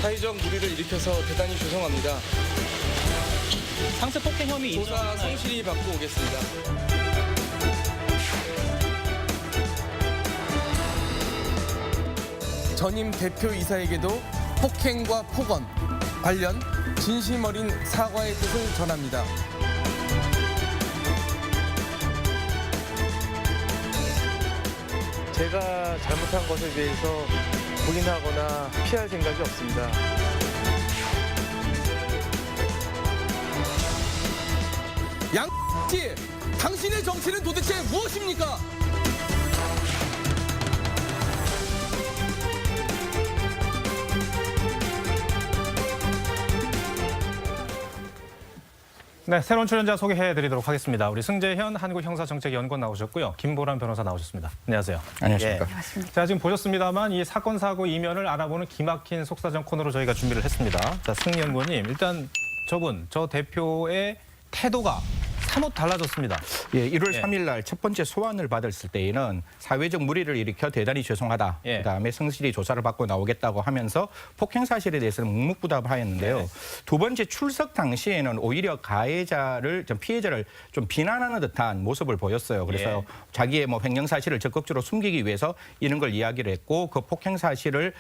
사회적 무리를 일으켜서 대단히 죄송합니다. 상습 폭행 혐의 조사 인정하나요? 성실히 받고 오겠습니다. 전임 대표이사에게도 폭행과 폭언 관련 진심 어린 사과의 뜻을 전합니다. 제가 잘못한 것에 대해서 부인하거나 피할 생각이 없습니다. 양씨, 당신의 정체는 도대체 무엇입니까? 네, 새로운 출연자 소개해드리도록 하겠습니다. 우리 승재현 한국형사정책연구원 나오셨고요. 김보람 변호사 나오셨습니다. 안녕하세요. 안녕하십니까. 자, 지금 보셨습니다만 이 사건 사고 이면을 알아보는 기막힌 속사정 코너로 저희가 준비를 했습니다. 자, 승 연구원님, 일단 저 대표의 태도가 사뭇 달라졌습니다. 예, 1월 3일 날 첫 번째 소환을 받았을 때에는 사회적 무리를 일으켜 대단히 죄송하다. 그다음에 성실히 조사를 받고 나오겠다고 하면서 폭행 사실에 대해서는 묵묵부답하였는데요. 두 번째 출석 당시에는 오히려 가해자를 피해자를 좀 비난하는 듯한 모습을 보였어요. 그래서 자기의 횡령 사실을 적극적으로 숨기기 위해서 이런 걸 이야기를 했고 그 폭행 사실을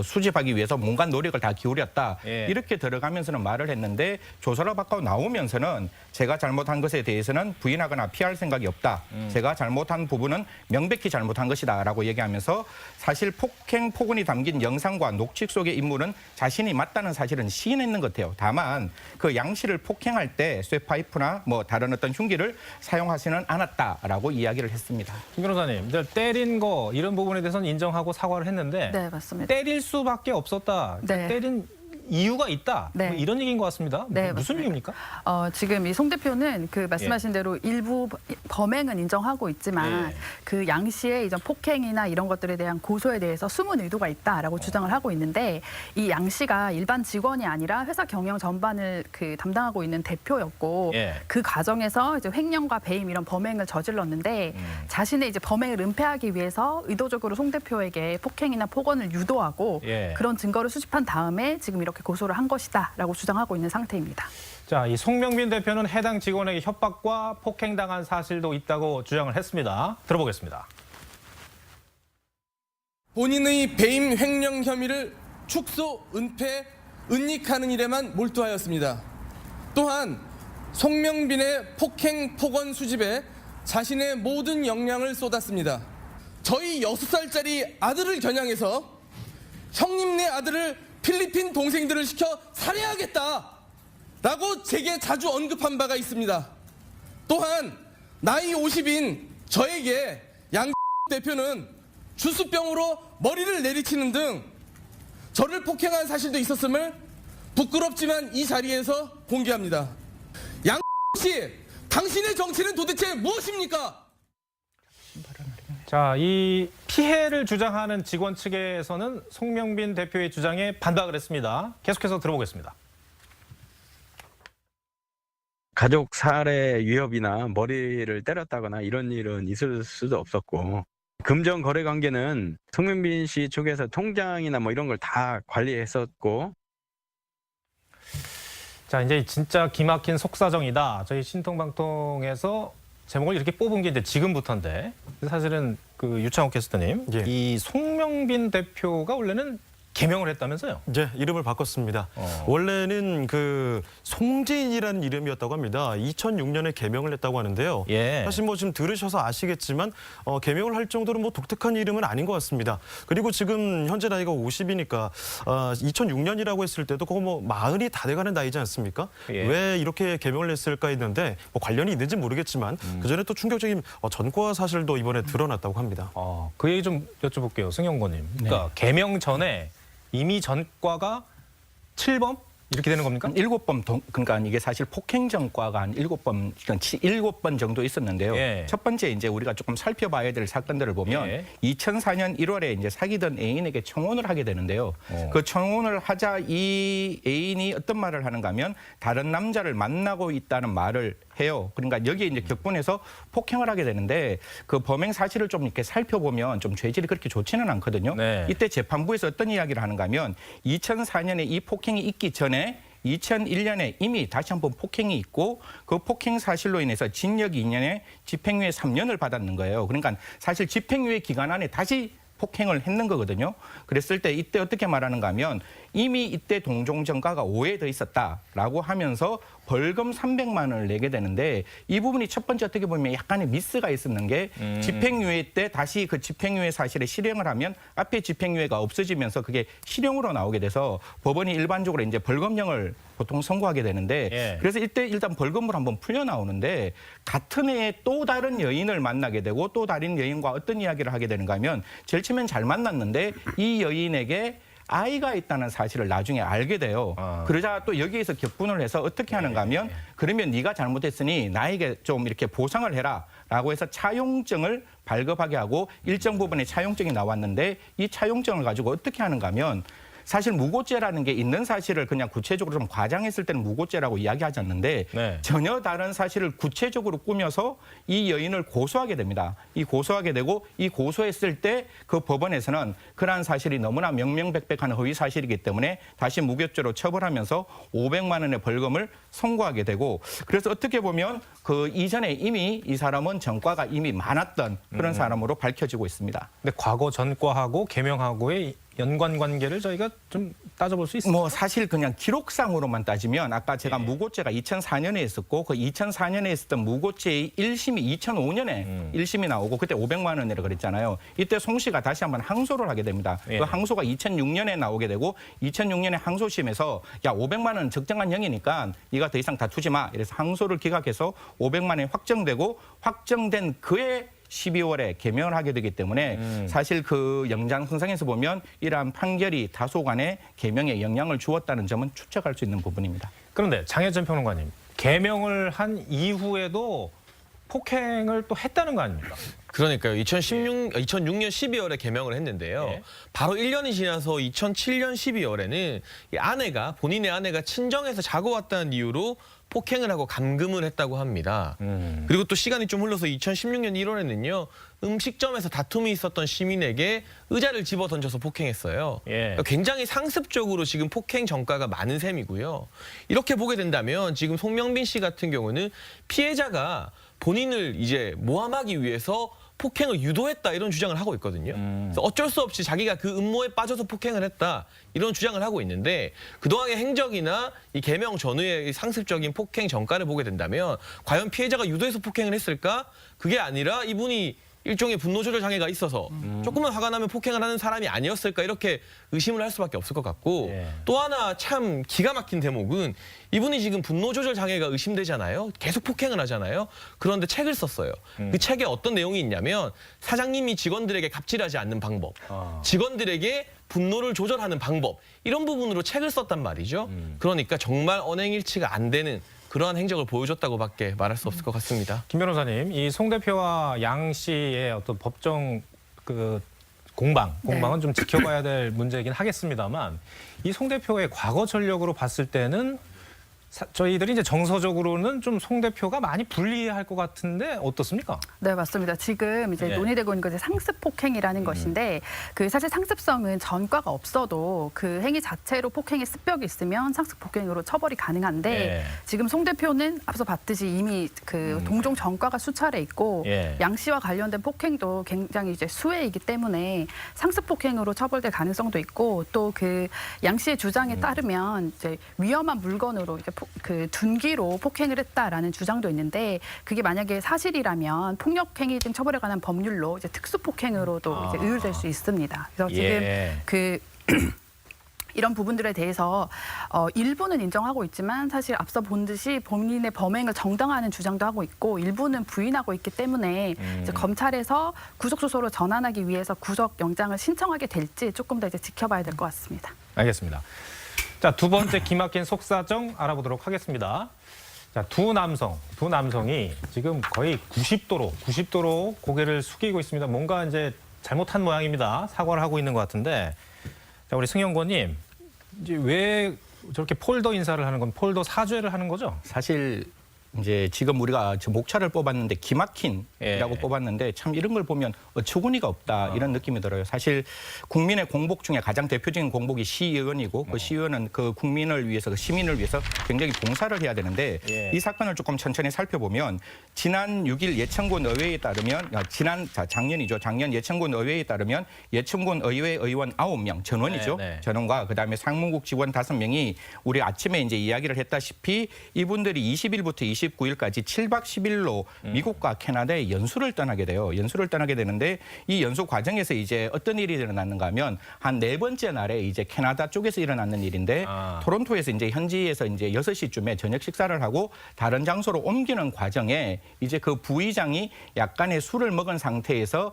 수집하기 위해서 온갖 노력을 다 기울였다. 이렇게 들어가면서는 말을 했는데 조사를 받고 나오면서는 제가 잘못한 것에 대해서는 부인하거나 피할 생각이 없다. 제가 잘못한 부분은 명백히 잘못한 것이다라고 얘기하면서 사실 폭행, 폭언이 담긴 영상과 녹취 속의 인물은 자신이 맞다는 사실은 시인했는 것 같아요. 다만 그 양 씨를 폭행할 때 쇠파이프나 다른 어떤 흉기를 사용하지는 않았다라고 이야기를 했습니다. 김 변호사님, 이제 때린 거 이런 부분에 대해서는 인정하고 사과를 했는데 네, 맞습니다. 때릴 수밖에 없었다. 네. 때린 이유가 있다. 네. 이런 얘기인 것 같습니다. 네, 무슨 맞습니다. 얘기입니까? 지금 이 송 대표는 그 말씀하신 대로 일부 범행은 인정하고 있지만 그 양 씨의 이전 폭행이나 이런 것들에 대한 고소에 대해서 숨은 의도가 있다라고 주장을 하고 있는데 이 양 씨가 일반 직원이 아니라 회사 경영 전반을 담당하고 있는 대표였고 그 과정에서 이제 횡령과 배임 이런 범행을 저질렀는데 자신의 이제 범행을 은폐하기 위해서 의도적으로 송 대표에게 폭행이나 폭언을 유도하고 그런 증거를 수집한 다음에 지금 이렇게 고소를 한 것이다라고 주장하고 있는 상태입니다. 자, 이 송명빈 대표는 해당 직원에게 협박과 폭행당한 사실도 있다고 주장을 했습니다. 들어보겠습니다. 본인의 배임 횡령 혐의를 축소, 은폐, 은닉하는 일에만 몰두하였습니다. 또한 송명빈의 폭행, 폭언 수집에 자신의 모든 역량을 쏟았습니다. 저희 6살짜리 아들을 겨냥해서 형님네 아들을 필리핀 동생들을 시켜 살해하겠다라고 제게 자주 언급한 바가 있습니다. 또한 나이 50인 저에게 양 대표는 주스병으로 머리를 내리치는 등 저를 폭행한 사실도 있었음을 부끄럽지만 이 자리에서 공개합니다. 양 씨, 당신의 정체는 도대체 무엇입니까? 자, 이 피해를 주장하는 직원 측에서는 송명빈 대표의 주장에 반박을 했습니다. 계속해서 들어보겠습니다. 가족 살해 위협이나 머리를 때렸다거나 이런 일은 있을 수도 없었고 금전 거래 관계는 송명빈 씨 쪽에서 통장이나 이런 걸 다 관리했었고. 자, 이제 진짜 기막힌 속사정이다. 저희 신통방통에서 제목을 이렇게 뽑은 게 이제 지금부터인데 사실은 유창욱 캐스터님, 이 송명빈 대표가 원래는 개명을 했다면서요? 네, 이름을 바꿨습니다. 원래는 송재인이라는 이름이었다고 합니다. 2006년에 개명을 했다고 하는데요. 사실 지금 들으셔서 아시겠지만 개명을 할 정도로 독특한 이름은 아닌 것 같습니다. 그리고 지금 현재 나이가 50이니까 2006년이라고 했을 때도 그거 40이 다 돼가는 나이지 않습니까? 왜 이렇게 개명을 했을까 했는데 관련이 있는지 모르겠지만 그전에 또 충격적인 전과 사실도 이번에 드러났다고 합니다. 그 얘기 좀 여쭤볼게요, 승 연구원님. 그러니까 개명 전에 이미 전과가 7범? 이렇게 되는 겁니까? 7번, 그러니까 이게 사실 폭행 전과가 한 7번 정도 있었는데요. 첫 번째 이제 우리가 조금 살펴봐야 될 사건들을 보면 2004년 1월에 이제 사귀던 애인에게 청혼을 하게 되는데요. 그 청혼을 하자 이 애인이 어떤 말을 하는가 하면 다른 남자를 만나고 있다는 말을 해요. 그러니까 여기에 이제 격분해서 폭행을 하게 되는데 그 범행 사실을 좀 이렇게 살펴보면 좀 죄질이 그렇게 좋지는 않거든요. 네. 이때 재판부에서 어떤 이야기를 하는가 하면 2004년에 이 폭행이 있기 전에 2001년에 이미 다시 한번 폭행이 있고 그 폭행 사실로 인해서 징역 2년에 집행유예 3년을 받았는 거예요. 그러니까 사실 집행유예 기간 안에 다시 폭행을 했는 거거든요. 그랬을 때 이때 어떻게 말하는가 하면 이미 이때 동종전과가 5회 더 있었다라고 하면서 벌금 300만 원을 내게 되는데 이 부분이 첫 번째 어떻게 보면 약간의 미스가 있었는 게 집행유예 때 다시 그 집행유예 사실에 실행을 하면 앞에 집행유예가 없어지면서 그게 실형으로 나오게 돼서 법원이 일반적으로 이제 벌금형을 보통 선고하게 되는데 예. 그래서 이때 일단 벌금으로 한번 풀려 나오는데 같은 해에 또 다른 여인을 만나게 되고 또 다른 여인과 어떤 이야기를 하게 되는가 하면 제일 처음엔 잘 만났는데 이 여인에게 아이가 있다는 사실을 나중에 알게 돼요. 그러자 또 여기에서 격분을 해서 어떻게 하는가 하면 그러면 네가 잘못했으니 나에게 좀 이렇게 보상을 해라 라고 해서 차용증을 발급하게 하고 일정 부분의 차용증이 나왔는데 이 차용증을 가지고 어떻게 하는가 하면 사실 무고죄라는 게 있는 사실을 그냥 구체적으로 좀 과장했을 때는 무고죄라고 이야기하지 않는데 네. 전혀 다른 사실을 구체적으로 꾸며서 이 여인을 고소하게 됩니다. 이 고소하게 되고 이 고소했을 때 그 법원에서는 그러한 사실이 너무나 명명백백한 허위 사실이기 때문에 다시 무고죄로 처벌하면서 500만 원의 벌금을 선고하게 되고 그래서 어떻게 보면 그 이전에 이미 이 사람은 전과가 이미 많았던 그런 사람으로 밝혀지고 있습니다. 근데 과거 전과하고 개명하고의 연관 관계를 저희가 좀 따져볼 수 있습니다. 뭐 사실 그냥 기록상으로만 따지면 아까 제가 무고죄가 2004년에 있었고 그 2004년에 있었던 무고죄의 1심이 2005년에 1심이 나오고 그때 500만 원이라고 그랬잖아요. 이때 송 씨가 다시 한번 항소를 하게 됩니다. 예. 그 항소가 2006년에 나오게 되고 2006년에 항소심에서 야 500만 원 적정한 형이니까 네가 더 이상 다투지 마. 이래서 항소를 기각해서 500만 원이 확정되고 확정된 그해 12월에 개명을 하게 되기 때문에 사실 그 영장 선상에서 보면 이러한 판결이 다소간의 개명에 영향을 주었다는 점은 추측할 수 있는 부분입니다. 그런데 장혜진 평론가님, 개명을 한 이후에도 폭행을 또 했다는 거 아닙니까? 그러니까요. 2006년 12월에 개명을 했는데요. 네. 바로 1년이 지나서 2007년 12월에는 본인의 아내가 친정에서 자고 왔다는 이유로 폭행을 하고 감금을 했다고 합니다. 그리고 또 시간이 좀 흘러서 2016년 1월에는요. 음식점에서 다툼이 있었던 시민에게 의자를 집어 던져서 폭행했어요. 예. 그러니까 굉장히 상습적으로 지금 폭행 전과가 많은 셈이고요. 이렇게 보게 된다면 지금 송명빈 씨 같은 경우는 피해자가 본인을 이제 모함하기 위해서 폭행을 유도했다 이런 주장을 하고 있거든요. 그래서 어쩔 수 없이 자기가 그 음모에 빠져서 폭행을 했다 이런 주장을 하고 있는데 그동안의 행적이나 이 개명 전후의 상습적인 폭행 전과를 보게 된다면 과연 피해자가 유도해서 폭행을 했을까? 그게 아니라 이분이 일종의 분노 조절 장애가 있어서 조금만 화가 나면 폭행을 하는 사람이 아니었을까 이렇게 의심을 할 수밖에 없을 것 같고 예. 또 하나 참 기가 막힌 대목은 이분이 지금 분노 조절 장애가 의심되잖아요. 계속 폭행을 하잖아요. 그런데 책을 썼어요. 그 책에 어떤 내용이 있냐면 사장님이 직원들에게 갑질하지 않는 방법, 직원들에게 분노를 조절하는 방법 이런 부분으로 책을 썼단 말이죠. 그러니까 정말 언행일치가 안 되는 그러한 행적을 보여줬다고밖에 말할 수 없을 것 같습니다. 김 변호사님, 이 송 대표와 양 씨의 어떤 법정 그 공방은 좀 지켜봐야 될 문제이긴 하겠습니다만 이 송 대표의 과거 전력으로 봤을 때는 저희들이 이제 정서적으로는 좀 송 대표가 많이 불리할 것 같은데 어떻습니까? 네, 맞습니다. 지금 이제 예. 논의되고 있는 것이 상습 폭행이라는 것인데 그 사실 상습성은 전과가 없어도 그 행위 자체로 폭행의 습벽이 있으면 상습 폭행으로 처벌이 가능한데 예. 지금 송 대표는 앞서 봤듯이 이미 그 동종 전과가 수차례 있고 예. 양 씨와 관련된 폭행도 굉장히 이제 수혜이기 때문에 상습 폭행으로 처벌될 가능성도 있고 또 그 양 씨의 주장에 따르면 이제 위험한 물건으로 이제 그 둔기로 폭행을 했다라는 주장도 있는데 그게 만약에 사실이라면 폭력행위 등 처벌에 관한 법률로 이제 특수폭행으로도 이제 의율될 수 있습니다. 그래서 지금 예. 그 이런 부분들에 대해서 일부는 인정하고 있지만 사실 앞서 본 듯이 본인의 범행을 정당화하는 주장도 하고 있고 일부는 부인하고 있기 때문에 이제 검찰에서 구속소소로 전환하기 위해서 구속영장을 신청하게 될지 조금 더 이제 지켜봐야 될 것 같습니다. 알겠습니다. 자, 두 번째 기막힌 속사정 알아보도록 하겠습니다. 자, 두 남성이 지금 거의 90도로 고개를 숙이고 있습니다. 뭔가 이제 잘못한 모양입니다. 사과를 하고 있는 것 같은데. 자, 우리 승영권님, 이제 왜 저렇게 폴더 인사를 하는 건 폴더 사죄를 하는 거죠? 사실 이제 지금 우리가 저 목차를 뽑았는데 기막힌이라고 뽑았는데 참 이런 걸 보면 어처구니가 없다 이런 느낌이 들어요. 사실 국민의 공복 중에 가장 대표적인 공복이 시의원이고 그 시의원은 그 국민을 위해서 그 시민을 위해서 굉장히 봉사를 해야 되는데 이 사건을 조금 천천히 살펴보면 지난 6일 예천군 의회에 따르면 작년이죠. 작년 예천군 의회에 따르면 예천군 의회 의원 9명 전원이죠. 전원과 그다음에 상무국 직원 5명이 우리 아침에 이제 이야기를 했다시피 이분들이 20일부터 29일까지 7박 10일로 미국과 캐나다에 연수를 떠나게 돼요. 연수를 떠나게 되는데 이 연수 과정에서 이제 어떤 일이 일어났는가 하면 한 4번째 날에 이제 캐나다 쪽에서 일어났는 일인데 토론토에서 이제 현지에서 이제 6시쯤에 저녁 식사를 하고 다른 장소로 옮기는 과정에 이제 그 부의장이 약간의 술을 먹은 상태에서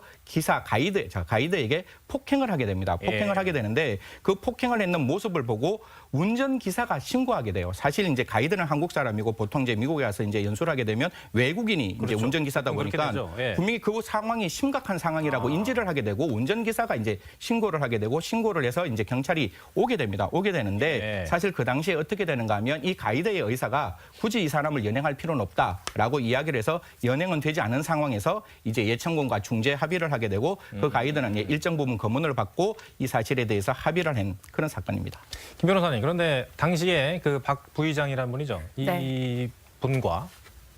가이드에게 폭행을 하게 됩니다. 폭행을 하게 되는데 그 폭행을 했는 모습을 보고 운전기사가 신고하게 돼요. 사실 이제 가이드는 한국 사람이고 보통 이제 미국에 가서 이제 연수를 하게 되면 외국인이 이제 운전기사다 보니까 분명히 그 상황이 심각한 상황이라고 인지를 하게 되고 운전기사가 이제 신고를 하게 되고 신고를 해서 이제 경찰이 오게 됩니다. 오게 되는데 사실 그 당시에 어떻게 되는가 하면 이 가이드의 의사가 굳이 이 사람을 연행할 필요는 없다라고 이야기를 해서 연행은 되지 않은 상황에서 이제 예천군과 중재 합의를 하게 되고 그 가이드는 일정 부분 검문을 받고 이 사실에 대해서 합의를 한 그런 사건입니다. 김 변호사님, 그런데 당시에 그 박 부의장이라는 분이죠. 이 분과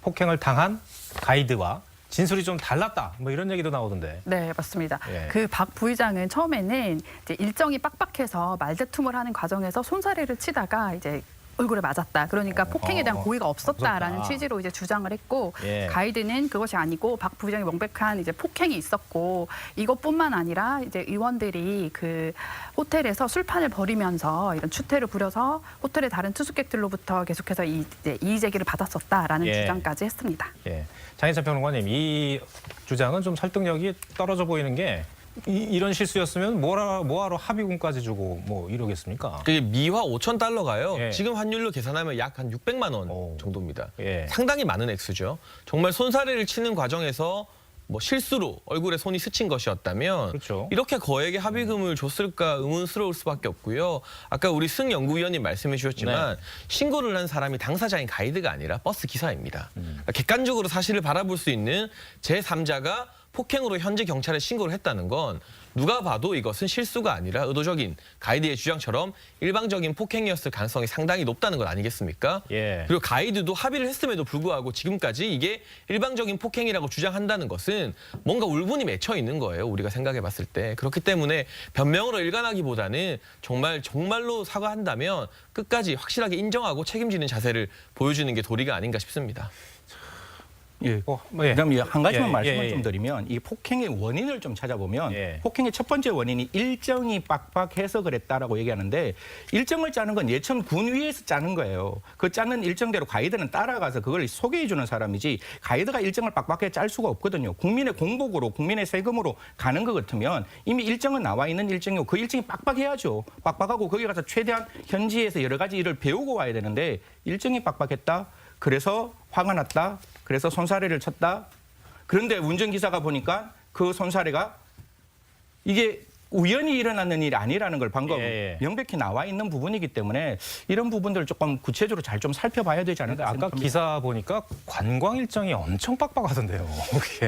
폭행을 당한 가이드와 진술이 좀 달랐다. 뭐 이런 얘기도 나오던데. 네, 맞습니다. 그 박 부의장은 처음에는 이제 일정이 빡빡해서 말다툼을 하는 과정에서 손사래를 치다가 이제 얼굴에 맞았다. 그러니까 폭행에 대한 고의가 없었다라는 취지로 이제 주장을 했고 가이드는 그것이 아니고 박 부의장이 명백한 이제 폭행이 있었고 이것뿐만 아니라 이제 의원들이 그 호텔에서 술판을 벌이면서 이런 추태를 부려서 호텔의 다른 투숙객들로부터 계속해서 이의 제기를 받았었다라는 주장까지 했습니다. 장희찬 평론가님, 이 주장은 좀 설득력이 떨어져 보이는 게 이런 실수였으면 뭐하러 합의금까지 주고 뭐 이러겠습니까? 그게 미화 5,000달러가요. 지금 환율로 계산하면 약 한 600만 원 정도입니다. 상당히 많은 액수죠. 정말 손사래를 치는 과정에서 뭐 실수로 얼굴에 손이 스친 것이었다면 이렇게 거액의 합의금을 줬을까 의문스러울 수밖에 없고요. 아까 우리 승 연구위원님 말씀해 주셨지만 신고를 한 사람이 당사자인 가이드가 아니라 버스 기사입니다. 그러니까 객관적으로 사실을 바라볼 수 있는 제3자가 폭행으로 현지 경찰에 신고를 했다는 건 누가 봐도 이것은 실수가 아니라 의도적인 가이드의 주장처럼 일방적인 폭행이었을 가능성이 상당히 높다는 것 아니겠습니까? 그리고 가이드도 합의를 했음에도 불구하고 지금까지 이게 일방적인 폭행이라고 주장한다는 것은 뭔가 울분이 맺혀 있는 거예요. 우리가 생각해 봤을 때. 그렇기 때문에 변명으로 일관하기보다는 정말로 사과한다면 끝까지 확실하게 인정하고 책임지는 자세를 보여주는 게 도리가 아닌가 싶습니다. 그럼 한 가지만 말씀을 좀 드리면 이 폭행의 원인을 좀 찾아보면 폭행의 첫 번째 원인이 일정이 빡빡해서 그랬다라고 얘기하는데 일정을 짜는 건 예천 군위에서 짜는 거예요. 그 짜는 일정대로 가이드는 따라가서 그걸 소개해 주는 사람이지 가이드가 일정을 빡빡하게 짤 수가 없거든요. 국민의 공복으로 국민의 세금으로 가는 것 같으면 이미 일정은 나와 있는 일정이고 그 일정이 빡빡해야죠. 빡빡하고 거기 가서 최대한 현지에서 여러 가지 일을 배우고 와야 되는데 일정이 빡빡했다. 그래서 화가 났다. 그래서 손사래를 쳤다. 그런데 운전기사가 보니까 그 손사래가 이게 우연히 일어나는 일이 아니라는 걸 방금 명백히 나와 있는 부분이기 때문에 이런 부분들을 조금 구체적으로 잘 좀 살펴봐야 되지 않을까 아까 생각합니다. 기사 보니까 관광 일정이 엄청 빡빡하던데요.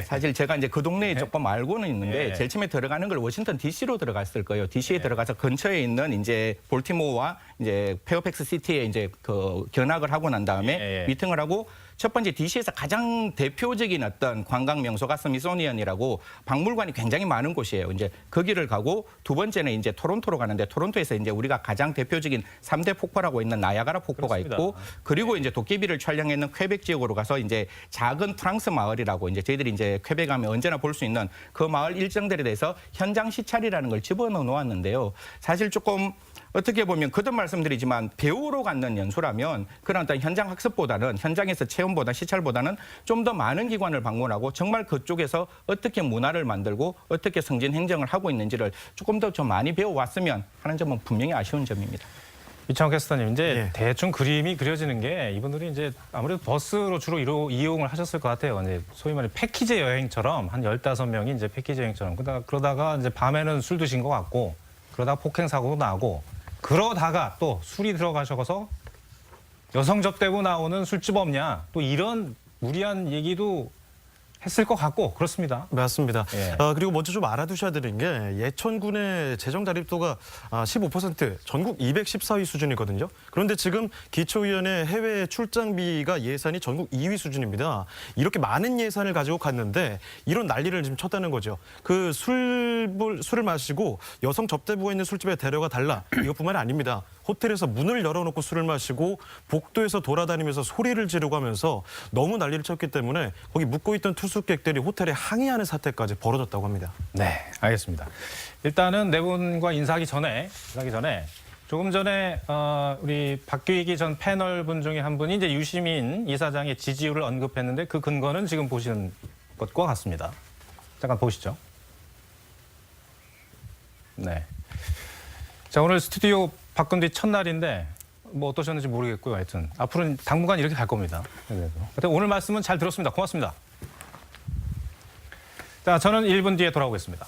사실 제가 이제 그 동네에 조금 알고는 있는데 제일 처음에 들어가는 걸 워싱턴 DC로 들어갔을 거예요. DC에 들어가서 근처에 있는 이제 볼티모어와 이제 페어팩스 시티에 이제 그 견학을 하고 난 다음에 미팅을 하고 첫 번째 DC에서 가장 대표적인 어떤 관광 명소가 스미소니언이라고 박물관이 굉장히 많은 곳이에요. 이제 거기를 가고 두 번째는 이제 토론토로 가는데 토론토에서 이제 우리가 가장 대표적인 3대 폭포라고 있는 나야가라 폭포가 있고 그리고 이제 도깨비를 촬영했는 퀘벡 지역으로 가서 이제 작은 프랑스 마을이라고 이제 저희들이 이제 퀘벡 가면 언제나 볼 수 있는 그 마을 일정들에 대해서 현장 시찰이라는 걸 집어넣어 놓았는데요. 사실 조금 어떻게 보면 거듭 말씀드리지만 배우러 갖는 연수라면 그런 어떤 현장 학습보다는 현장에서 체험보다 시찰보다는 좀 더 많은 기관을 방문하고 정말 그쪽에서 어떻게 문화를 만들고 어떻게 성진 행정을 하고 있는지를 조금 더 좀 많이 배워왔으면 하는 점은 분명히 아쉬운 점입니다. 이창호 캐스터님, 이제 대충 그림이 그려지는 게 이분들이 이제 아무래도 버스로 주로 이용을 하셨을 것 같아요. 이제 소위 말해 패키지 여행처럼 한 15명이 이제 패키지 여행처럼 그러다가 이제 밤에는 술 드신 것 같고 그러다가 폭행 사고도 나고 그러다가 또 술이 들어가셔서 여성 접대부 나오는 술집 없냐 또 이런 무리한 얘기도 했을 것 같고 그렇습니다. 맞습니다. 예. 그리고 먼저 좀 알아두셔야 되는 게 예천군의 재정 자립도가 15% 전국 214위 수준이거든요. 그런데 지금 기초위원회 해외 출장비가 예산이 전국 2위 수준입니다. 이렇게 많은 예산을 가지고 갔는데 이런 난리를 지금 쳤다는 거죠. 그 술을 마시고 여성 접대부가 있는 술집에 데려가 달라 이것뿐만 아닙니다. 호텔에서 문을 열어놓고 술을 마시고 복도에서 돌아다니면서 소리를 지르고 하면서 너무 난리를 쳤기 때문에 거기 묵고 있던 투숙객들이 호텔에 항의하는 사태까지 벌어졌다고 합니다. 네, 알겠습니다. 일단은 네 분과 인사하기 전에 조금 전에 우리 박규익이 전 패널 분 중에 한 분이 이제 유시민 이사장의 지지율을 언급했는데 그 근거는 지금 보시는 것과 같습니다. 잠깐 보시죠. 네. 자, 오늘 스튜디오 바꾼 뒤 첫날인데 뭐 어떠셨는지 모르겠고요. 하여튼 앞으로는 당분간 이렇게 갈 겁니다. 하여튼 오늘 말씀은 잘 들었습니다. 고맙습니다. 자, 저는 1분 뒤에 돌아오겠습니다.